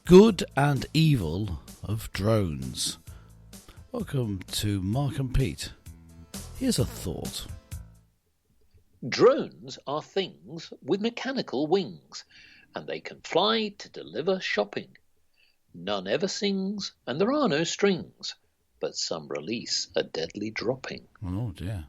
good and evil of drones. Welcome to Mark and Pete. Here's a thought. Drones are things with mechanical wings, and they can fly to deliver shopping. None ever sings, and there are no strings, but some release a deadly dropping. Oh dear.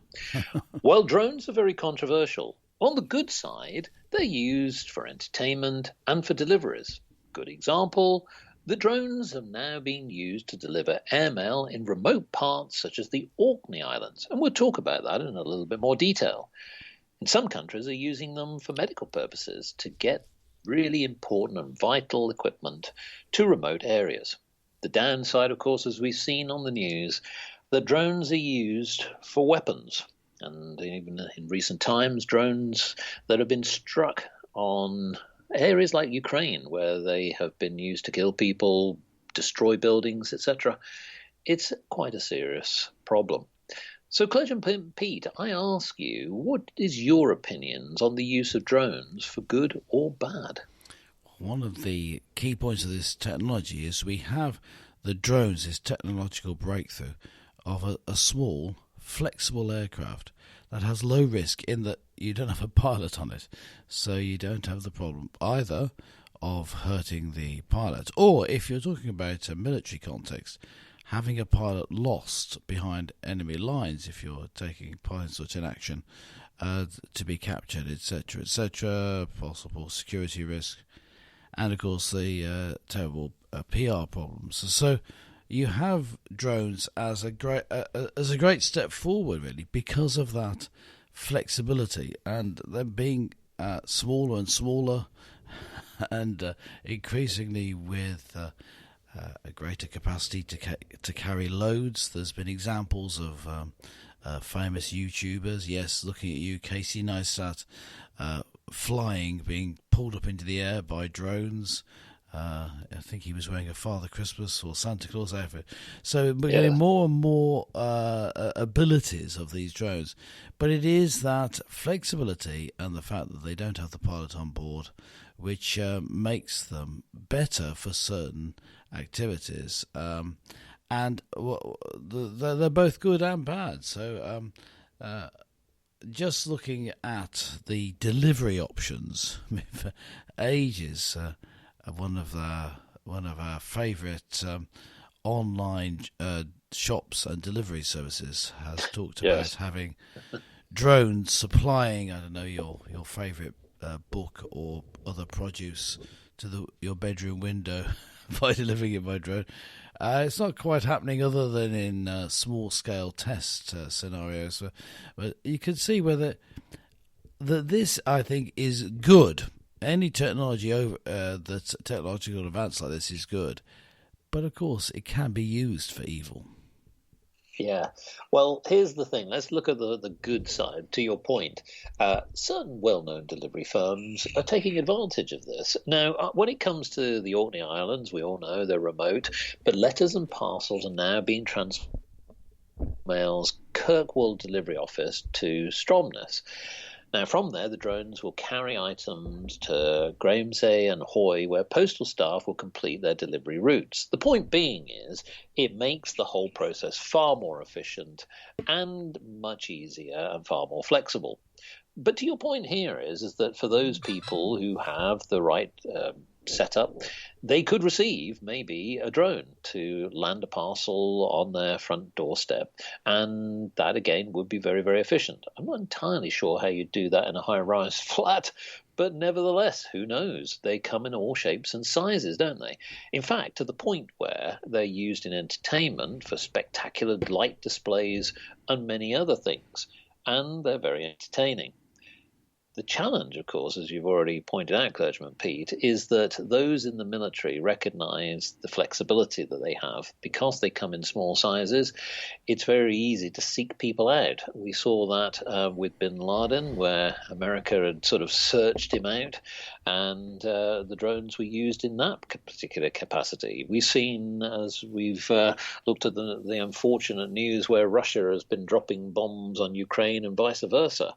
While drones are very controversial, on the good side, they're used for entertainment and for deliveries. Good example, the drones have now been used to deliver airmail in remote parts such as the Orkney Islands, and we'll talk about that in a little bit more detail. And some countries are using them for medical purposes to get really important and vital equipment to remote areas. The downside, of course, as we've seen on the news, that drones are used for weapons. And even in recent times, drones that have been struck on areas like Ukraine, where they have been used to kill people, destroy buildings, etc. It's quite a serious problem. So, Clergyman Pete, I ask you, what is your opinions on the use of drones for good or bad? One of the key points of this technology is we have the drones, this technological breakthrough of a small, flexible aircraft that has low risk in that you don't have a pilot on it, so you don't have the problem either of hurting the pilot, or if you're talking about a military context, having a pilot lost behind enemy lines if you're taking part in such an action to be captured, etc., etc., possible security risk, and of course the terrible PR problems. So you have drones as a great step forward, really, because of that flexibility and them being smaller and smaller, and increasingly with a greater capacity to carry loads. There's been examples of famous YouTubers, yes, looking at you, Casey Neistat, flying, being pulled up into the air by drones. I think he was wearing a Father Christmas or Santa Claus outfit. So we're getting more and more abilities of these drones. But it is that flexibility and the fact that they don't have the pilot on board which makes them better for certain activities. And they're both good and bad. So just looking at the delivery options, for ages, one of our favourite online shops and delivery services has talked about having drones supplying, I don't know, your favourite book or other produce to your bedroom window by delivering it by drone. It's not quite happening other than in small-scale test scenarios, but you can see whether this, I think, is good. Any technology that's technological advance like this is good, but of course it can be used for evil. Yeah. Well, here's the thing. Let's look at the good side. To your point, certain well-known delivery firms are taking advantage of this. Now, when it comes to the Orkney Islands, we all know they're remote, but letters and parcels are now being transferred from Mail's Kirkwall delivery office to Stromness. Now, from there, the drones will carry items to Grahamsay and Hoy, where postal staff will complete their delivery routes. The point being is it makes the whole process far more efficient and much easier and far more flexible. But to your point here is that for those people who have the right setup, they could receive maybe a drone to land a parcel on their front doorstep, and that again would be very, very efficient. I'm not entirely sure how you do that in a high-rise flat, but nevertheless, who knows? They come in all shapes and sizes, don't they? In fact, to the point where they're used in entertainment for spectacular light displays and many other things, and they're very entertaining. The challenge, of course, as you've already pointed out, Clergyman Pete, is that those in the military recognize the flexibility that they have. Because they come in small sizes, it's very easy to seek people out. We saw that with bin Laden, where America had sort of searched him out, and the drones were used in that particular capacity. We've seen, as we've looked at the unfortunate news where Russia has been dropping bombs on Ukraine and vice versa.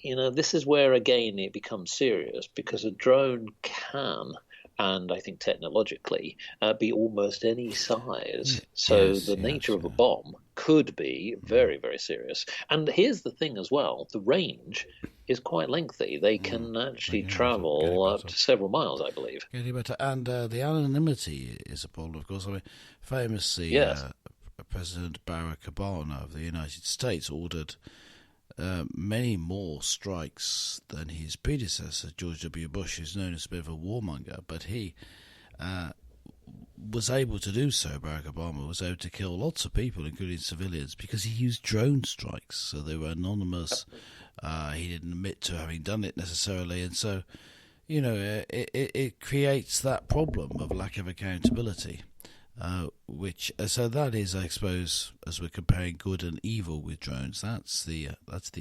You know, this is where, again, it becomes serious, because a drone can and I think technologically be almost any size. So Yes, the yes, nature of a yeah. bomb could be very, very serious. And here's the thing as well: the range is quite lengthy. They Mm. can actually Getting better, travel getting up better. to several miles, I believe. Getting better. And the anonymity is a problem, of course. I mean, famously, Yes. President Barack Obama of the United States ordered many more strikes than his predecessor, George W. Bush, who's known as a bit of a warmonger, but he uh, was able to do so. Barack Obama was able to kill lots of people, including civilians, because he used drone strikes. So they were anonymous. He didn't admit to having done it necessarily, and so it creates that problem of lack of accountability. So that is, I suppose, as we're comparing good and evil with drones, that's the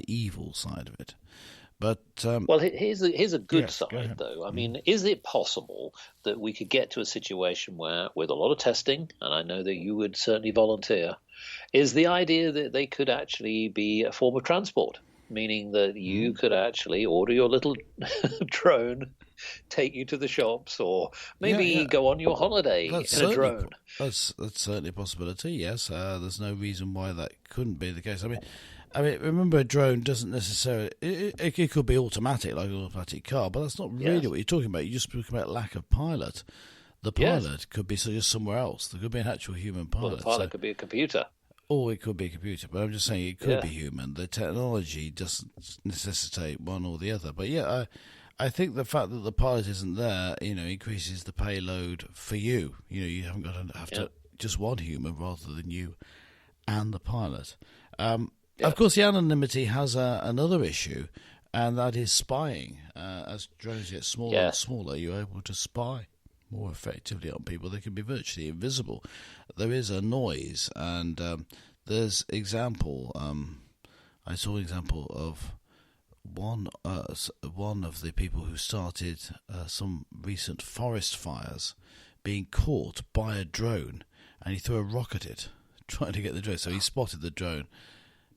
evil side of it. But Well, here's a good yes, go side, ahead. though. I mean, is it possible that we could get to a situation where, with a lot of testing, and I know that you would certainly volunteer, is the idea that they could actually be a form of transport, meaning that you could actually order your little drone, take you to the shops, or Yeah, maybe yeah, go on your holiday that's in a certainly drone. that's certainly a possibility. Yes, there's no reason why that couldn't be the case. I mean, remember, a drone doesn't necessarily. It could be automatic, like an automatic car, but that's not really Yes, what you're talking about. You're just talking about lack of pilot. The yes. pilot could be just somewhere else. There could be an actual human Well, the pilot. So, pilot could be a computer. or it could be a computer. But I'm just saying it could Yeah, be human. The technology doesn't necessitate one or the other. But yeah, I think the fact that the pilot isn't there, increases the payload for you. You haven't got to have yeah, to just one human rather than you and the pilot. yeah, Of course, the anonymity has another issue, and that is spying. As drones get smaller and yes. smaller, you're able to spy more effectively on people. They can be virtually invisible. There is a noise, and there's example. I saw an example of one of the people who started some recent forest fires being caught by a drone, and he threw a rock at it, trying to get the drone. So he spotted the drone.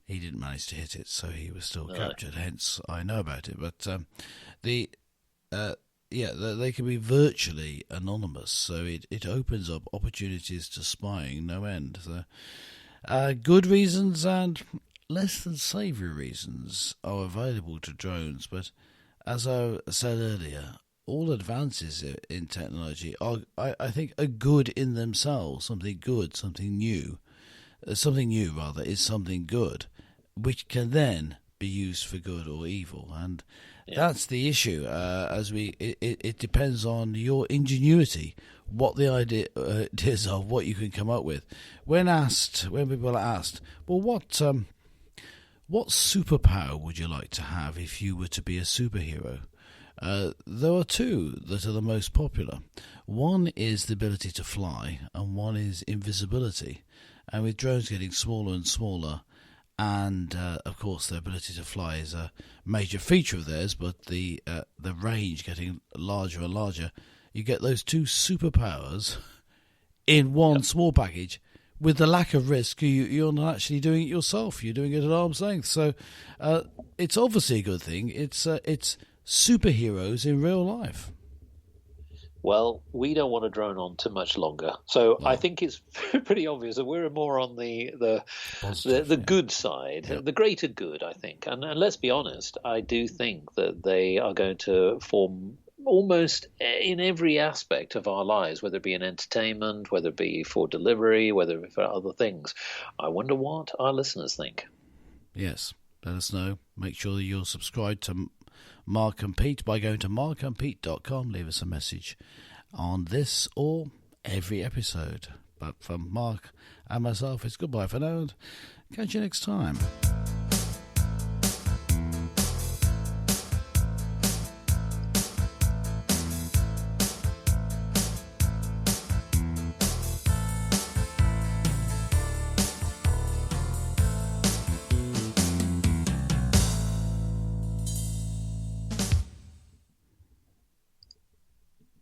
He didn't manage to hit it, so he was still No. captured. Hence, I know about it. But the they can be virtually anonymous, so it opens up opportunities to spying no end. So, good reasons and less than savoury reasons are available to drones, but as I said earlier, all advances in technology are, I think, are good in themselves. Something good, something new. Something new, rather, is something good, which can then be used for good or evil, and Yeah. that's the issue. It depends on your ingenuity, what the ideas are, what you can come up with. When people are asked, well, what superpower would you like to have if you were to be a superhero? There are two that are the most popular. One is the ability to fly, and one is invisibility. And with drones getting smaller and smaller, and of course their ability to fly is a major feature of theirs, but the range getting larger and larger, you get those two superpowers in one small package. With the lack of risk, you're not actually doing it yourself. You're doing it at arm's length. So it's obviously a good thing. It's superheroes in real life. Well, we don't want to drone on too much longer, so I Well, think it's pretty obvious that we're more on the positive. Yeah. good side, Yep. the greater good, I think. And let's be honest, I do think that they are going to form almost in every aspect of our lives, whether it be in entertainment, whether it be for delivery, whether it be for other things. I wonder what our listeners think. Yes. Let us know. Make sure that you're subscribed to Mark and Pete by going to markandpete.com. Leave us a message on this or every episode. But from Mark and myself, it's goodbye for now and catch you next time.